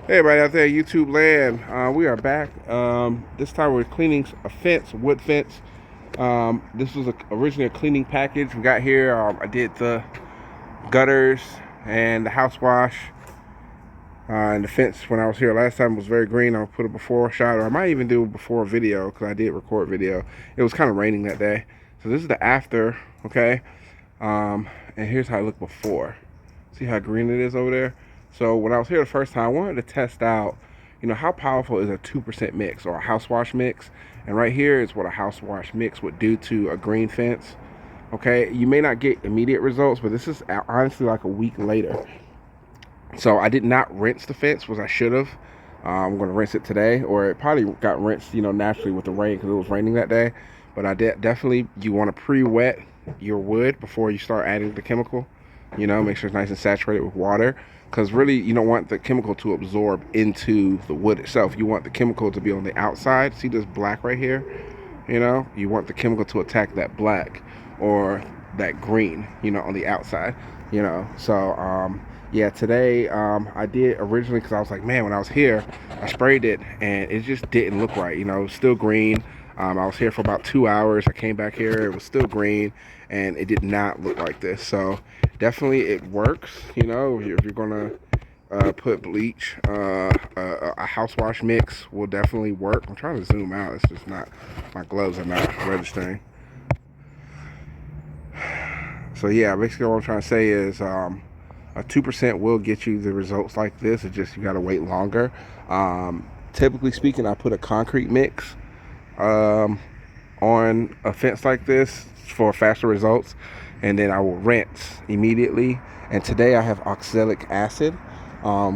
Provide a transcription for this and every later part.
Hey everybody out there, YouTube land. We are back. This time we're cleaning a fence, wood fence. This was originally a cleaning package. We got here. I did the gutters and the house wash. And the fence when I was here last time was very green. I'll put a before shot, or I might even do a before video because I did record video. It was kind of raining that day. So this is the after, okay? And here's how it looked before. See how green it is over there? So when I was here the first time, I wanted to test out, how powerful is a 2% mix or a house wash mix? And right here is what a house wash mix would do to a green fence. Okay, you may not get immediate results, but this is honestly like a week later. So I did not rinse the fence, which I should have. I'm going to rinse it today, or it probably got rinsed, naturally with the rain because it was raining that day. But I definitely, you want to pre-wet your wood before you start adding the chemical. Make sure it's nice and saturated with water, because really you don't want the chemical to absorb into the wood itself. You want the chemical to be on the outside. See this black right here? You want the chemical to attack that black or that green, on the outside. So yeah, today I did originally because I was like, man, when I was here I sprayed it and it just didn't look right. It was still green. I was here for about 2 hours. I came back here, it was still green, and it did not look like this. So definitely it works. If you're gonna put bleach, a house wash mix will definitely work. I'm trying to zoom out. It's just not, my gloves are not registering. So yeah, basically what I'm trying to say is a 2% will get you the results like this. It's just you got to wait longer. Typically speaking, I put a concrete mix on a fence like this for faster results, and then I will rinse immediately. And today I have oxalic acid,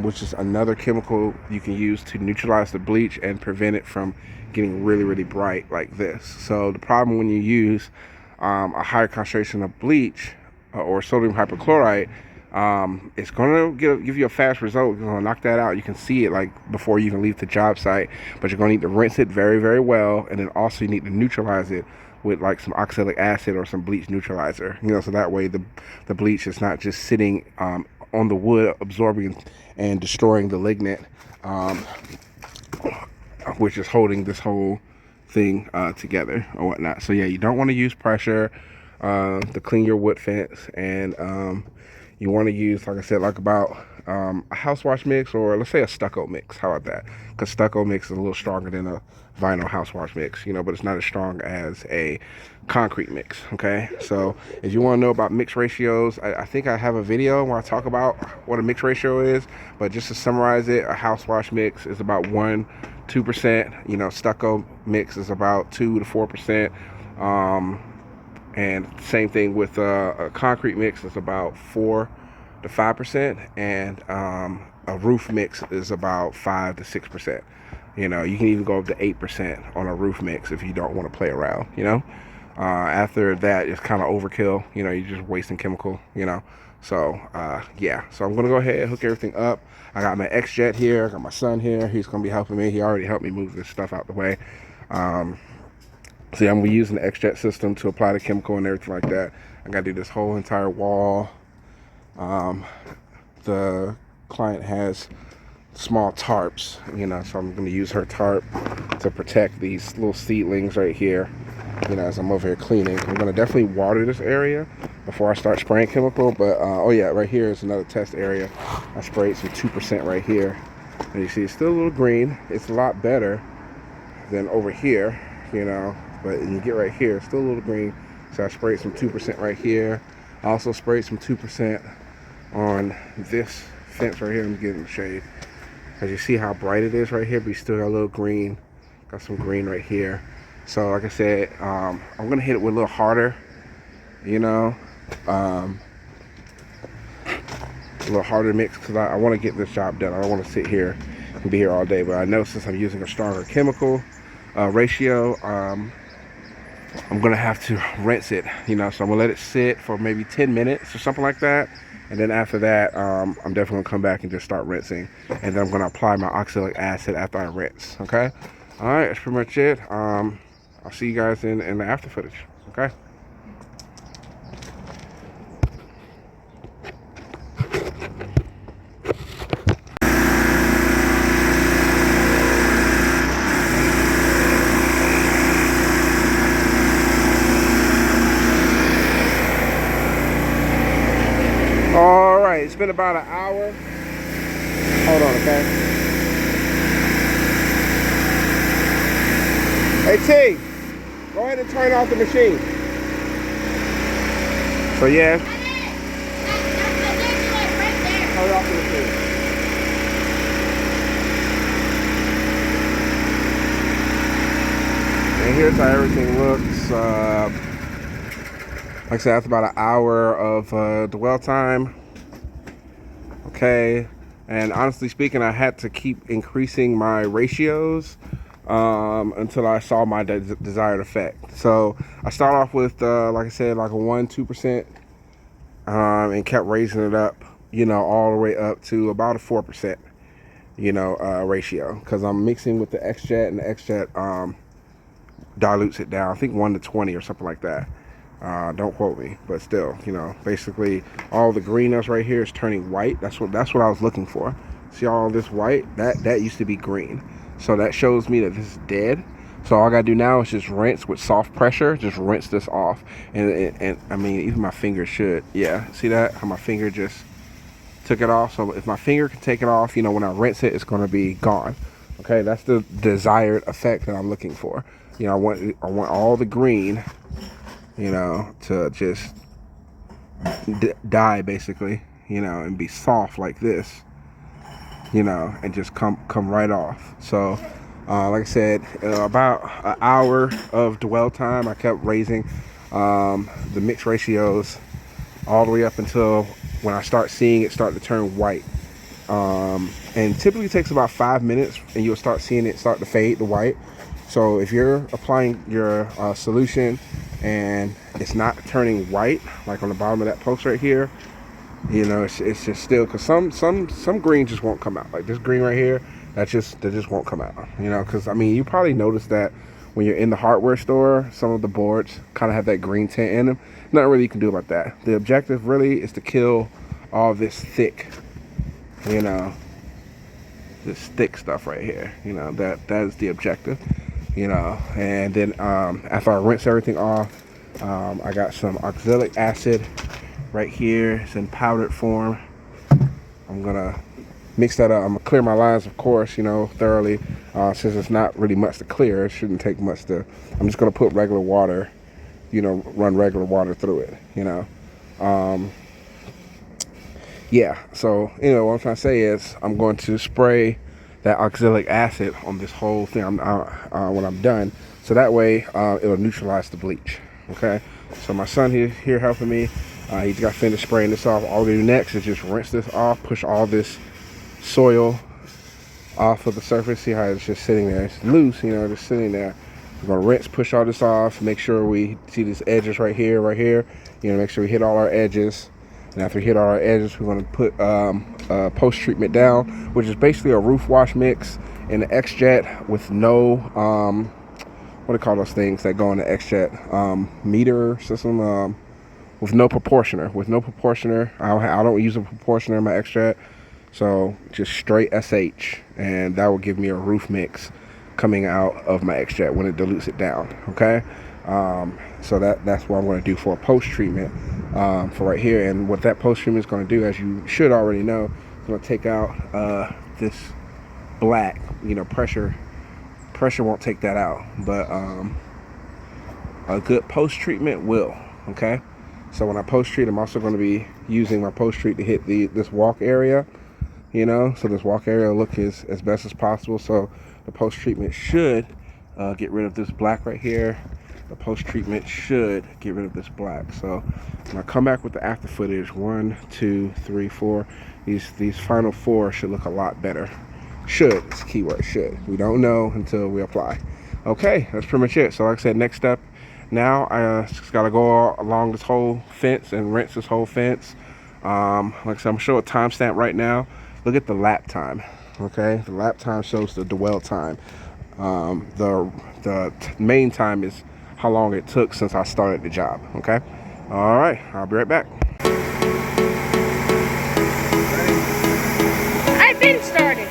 which is another chemical you can use to neutralize the bleach and prevent it from getting really, really bright like this. So the problem when you use a higher concentration of bleach or sodium hypochlorite, it's going to give you a fast result. It's going to knock that out. You can see it like before you even leave the job site, but you're going to need to rinse it very, very well, and then also you need to neutralize it with like some oxalic acid or some bleach neutralizer, so that way the bleach is not just sitting on the wood absorbing and destroying the lignin, which is holding this whole thing together or whatnot. So yeah, you don't want to use pressure to clean your wood fence, and you want to use, like I said, like about a house wash mix, or let's say a stucco mix. How about that? Because stucco mix is a little stronger than a vinyl house wash mix, but it's not as strong as a concrete mix. Okay, so if you want to know about mix ratios, I think I have a video where I talk about what a mix ratio is, but just to summarize it, a house wash mix is about 2%. Stucco mix is about 2 to 4%. And same thing with a concrete mix is about 4 to 5%, and a roof mix is about 5 to 6%. You can even go up to 8% on a roof mix if you don't want to play around. After that, it's kind of overkill. You're just wasting chemical. So yeah, so I'm gonna go ahead and hook everything up. I got my X-Jet here. I got my son here. He's gonna be helping me. He already helped me move this stuff out the way. See, I'm gonna be using the X-Jet system to apply the chemical and everything like that. I gotta do this whole entire wall. The client has small tarps, so I'm gonna use her tarp to protect these little seedlings right here. As I'm over here cleaning, I'm gonna definitely water this area before I start spraying chemical. But oh yeah, right here is another test area. I sprayed some 2% right here, and you see it's still a little green. It's a lot better than over here, but you get right here, it's still a little green. So I sprayed some 2% right here. I also sprayed some 2% on this fence right here. Let me get in the shade. As you see how bright it is right here, but you still got a little green. Got some green right here. So like I said, I'm gonna hit it with a little harder, a little harder mix, because I want to get this job done. I don't want to sit here and be here all day. But I know since I'm using a stronger chemical ratio, I'm gonna have to rinse it, so I'm gonna let it sit for maybe 10 minutes or something like that, and then after that I'm definitely gonna come back and just start rinsing, and then I'm gonna apply my oxalic acid after I rinse. Okay, all right, that's pretty much it. I'll see you guys in the after footage. Okay. been about an hour. Hold on, okay? Hey T, go ahead and turn off the machine. So yeah. Turn off the machine. And here's how everything looks. Like I said, that's about an hour of dwell time. Okay, and honestly speaking, I had to keep increasing my ratios until I saw my desired effect. So I start off with, like I said, like a 1-2%, and kept raising it up, you know, all the way up to about a 4%, you know, ratio, because I'm mixing with the XJet, and the XJet dilutes it down. I think 1-20 or something like that. Don't quote me, but still, you know, basically all the greenness right here is turning white. That's what I was looking for. See all this white? That used to be green. So that shows me that this is dead. So all I gotta do now is just rinse with soft pressure. Just rinse this off. And I mean, even my finger should. Yeah, see that? How my finger just took it off. So if my finger can take it off, you know, when I rinse it, it's gonna be gone. Okay, that's the desired effect that I'm looking for. You know, I want all the green, you know, to just die basically, you know, and be soft like this, you know, and just come right off. So like I said, about an hour of dwell time. I kept raising the mix ratios all the way up until when I start seeing it start to turn white. And typically takes about 5 minutes and you'll start seeing it start to fade to white. So if you're applying your solution and it's not turning white, like on the bottom of that post right here, you know, it's just still, because some green just won't come out. Like this green right here, that just won't come out, you know, because I mean, you probably noticed that when you're in the hardware store, some of the boards kind of have that green tint in them. Nothing really you can do about that. The objective really is to kill all this thick, you know, this thick stuff right here, you know, that is the objective, you know. And then after I rinse everything off, I got some oxalic acid right here. It's in powdered form. I'm gonna mix that up. I'm gonna clear my lines, of course, you know, thoroughly, since it's not really much to clear. It shouldn't take much to, I'm just gonna put regular water, you know, run regular water through it, you know. Yeah, so, you know, what I'm trying to say is I'm going to spray that oxalic acid on this whole thing when I'm done, so that way it'll neutralize the bleach. Okay, so my son here helping me. He's got finished spraying this off. All we do next is just rinse this off, push all this soil off of the surface. See how it's just sitting there? It's loose, you know, just sitting there. We're gonna rinse, push all this off, make sure we see these edges right here, you know, make sure we hit all our edges. And after we hit all our edges, we're gonna put post-treatment down, which is basically a roof wash mix in the XJet with no, what do you call those things that go in the XJet? Meter system, with no proportioner. I don't use a proportioner in my XJet, so just straight SH, and that will give me a roof mix coming out of my XJet when it dilutes it down. Okay, so that's what I'm going to do for a post treatment for right here. And what that post treatment is going to do, as you should already know, it's going to take out this black. You know, pressure won't take that out, but a good post treatment will. Okay, so when I post treat, I'm also going to be using my post treat to hit this walk area, you know, so this walk area will look as best as possible. So the post treatment should get rid of this black right here. The post treatment should get rid of this black. So when I come back with the after footage, 1, 2, 3, 4, these final 4 should look a lot better. Should, it's the key word, should. We don't know until we apply. Okay, that's pretty much it. So like I said, next step, now I just gotta go along this whole fence and rinse this whole fence. Like I said, I'm gonna show a timestamp right now. Look at the lap time. Okay, the lap time shows the dwell time. The main time is how long it took since I started the job. Okay, all right, I'll be right back. I've been started.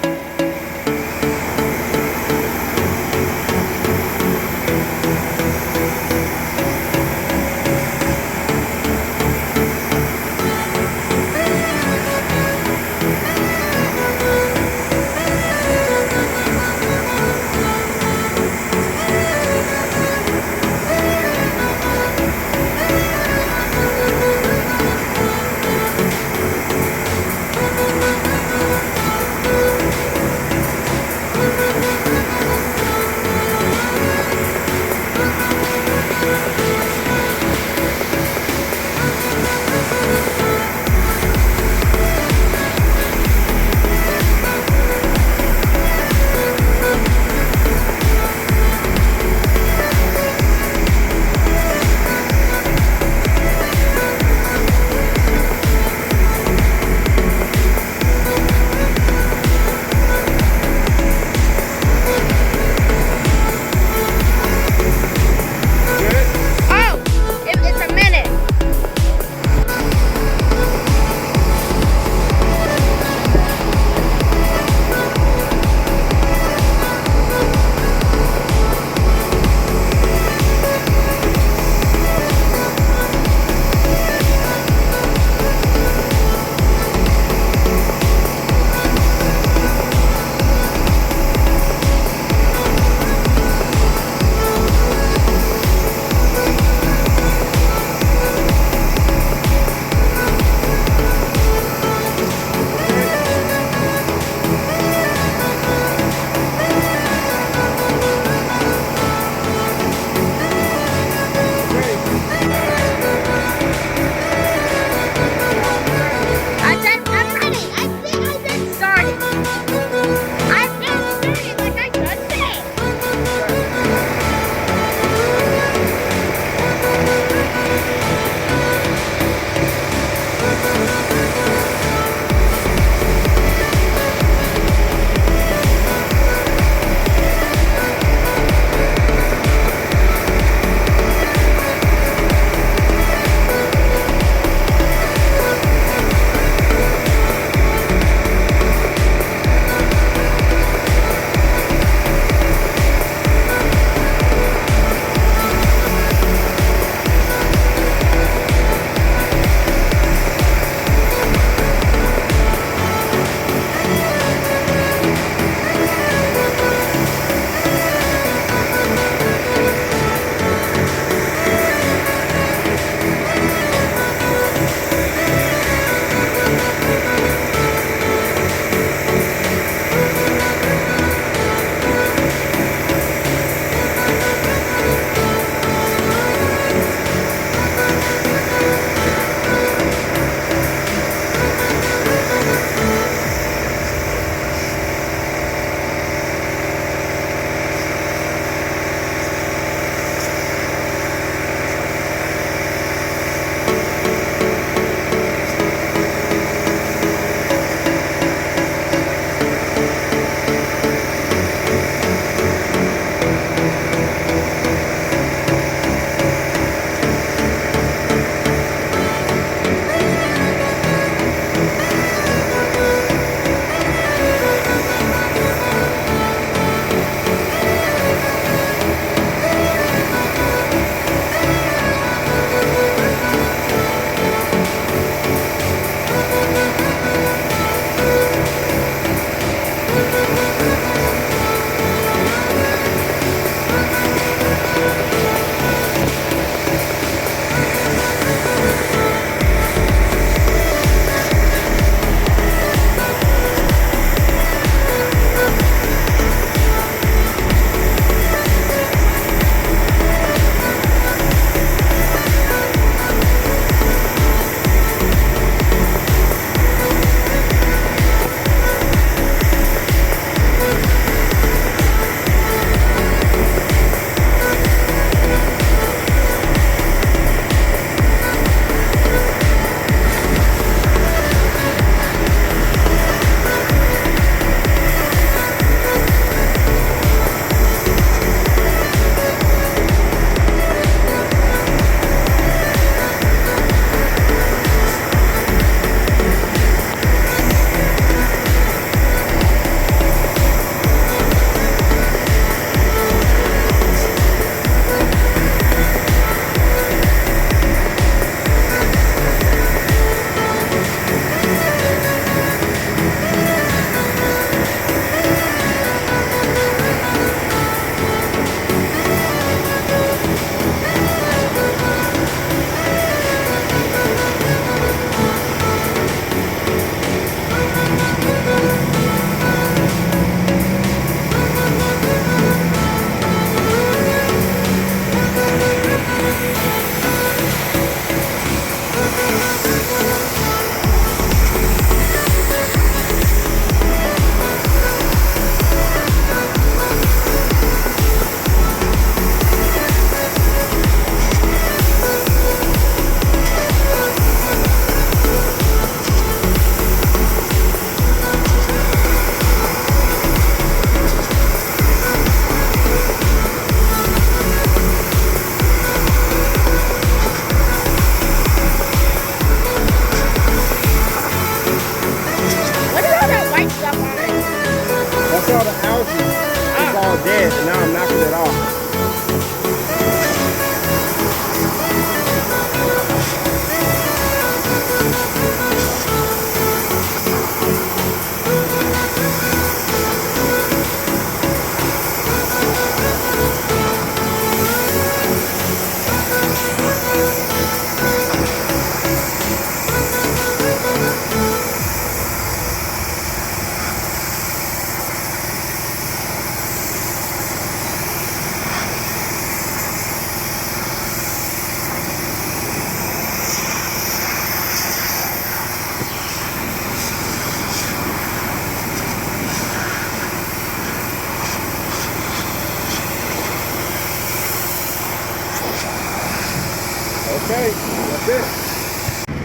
Okay, that's it.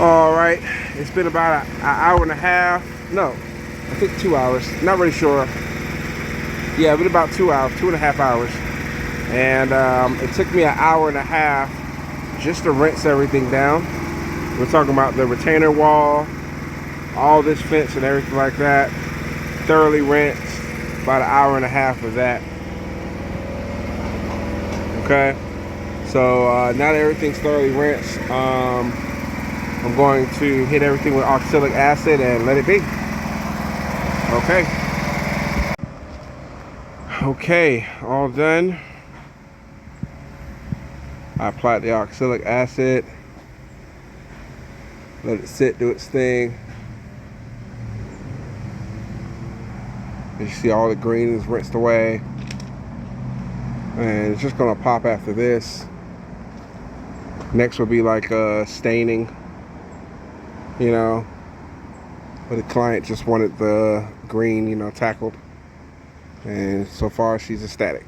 All right, it's been about an hour and a half. No, I think 2 hours. Not really sure. Yeah, but about 2 hours, 2.5 hours. And it took me an hour and a half just to rinse everything down. We're talking about the retainer wall, all this fence and everything like that. Thoroughly rinsed, about an hour and a half of that. Okay, so now that everything's thoroughly rinsed, I'm going to hit everything with oxalic acid and let it be. Okay. Okay, all done. I applied the oxalic acid. Let it sit, do its thing. As you see, all the green is rinsed away. And it's just gonna pop after this. Next will be like staining, you know. But the client just wanted the green, you know, tackled. And so far she's ecstatic.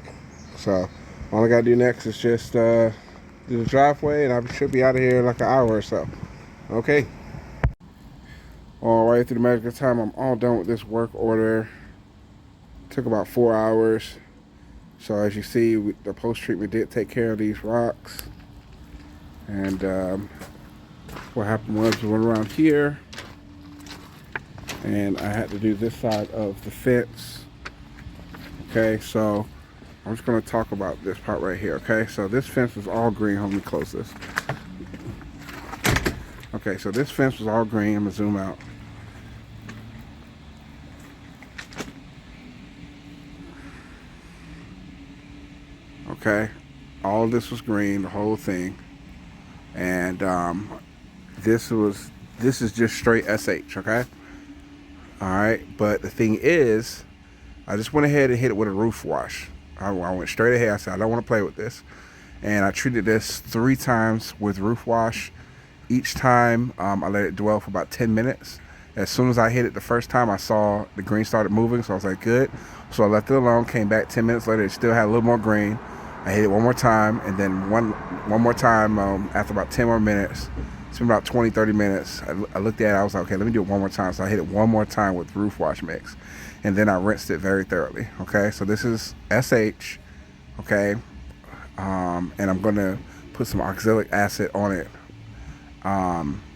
So all I gotta do next is just do the driveway, and I should be out of here in like an hour or so. Okay. All right, through the magic of time, I'm all done with this work order. Took about 4 hours. So as you see, the post treatment did take care of these rocks. And what happened was we went around here, and I had to do this side of the fence. Okay, so I'm just going to talk about this part right here. Okay, so this fence was all green. Let me close this. Okay, so this fence was all green. I'm going to zoom out. Okay, all of this was green, the whole thing. And this is just straight SH, okay? All right, but the thing is, I just went ahead and hit it with a roof wash. I went straight ahead. I said, I don't want to play with this. And I treated this 3 times with roof wash. Each time, I let it dwell for about 10 minutes. As soon as I hit it the first time, I saw the green started moving, so I was like, good. So I left it alone, came back 10 minutes later, it still had a little more green. I hit it one more time, and then one more time after about 10 more minutes. It's been about 20, 30 minutes. I looked at it, I was like, okay, let me do it one more time. So I hit it one more time with roof wash mix. And then I rinsed it very thoroughly, okay? So this is SH, okay? And I'm gonna put some oxalic acid on it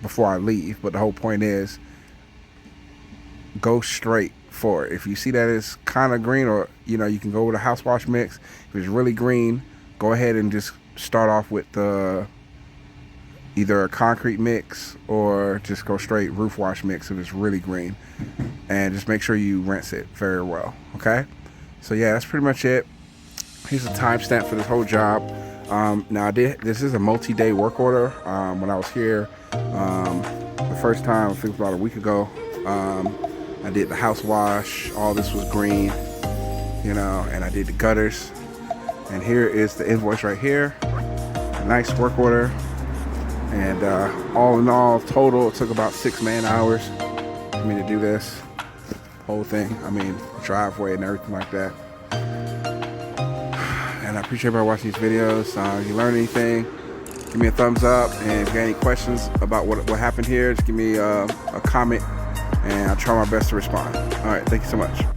before I leave. But the whole point is, go straight for it. If you see that it's kind of green, or you know, you can go with a house wash mix. If it's really green, go ahead and just start off with the either a concrete mix, or just go straight roof wash mix if it's really green, and just make sure you rinse it very well. Okay, so yeah, that's pretty much it. Here's a timestamp for this whole job. Now this is a multi-day work order. When I was here the first time, I think it was about a week ago, I did the house wash. All this was green, you know, and I did the gutters. And here is the invoice right here. A nice work order. And all in all, total, it took about 6 man-hours for me to do this whole thing. I mean, driveway and everything like that. And I appreciate everybody watching these videos. If you learn anything, give me a thumbs up. And if you got any questions about what happened here, just give me a comment, and I'll try my best to respond. All right, thank you so much.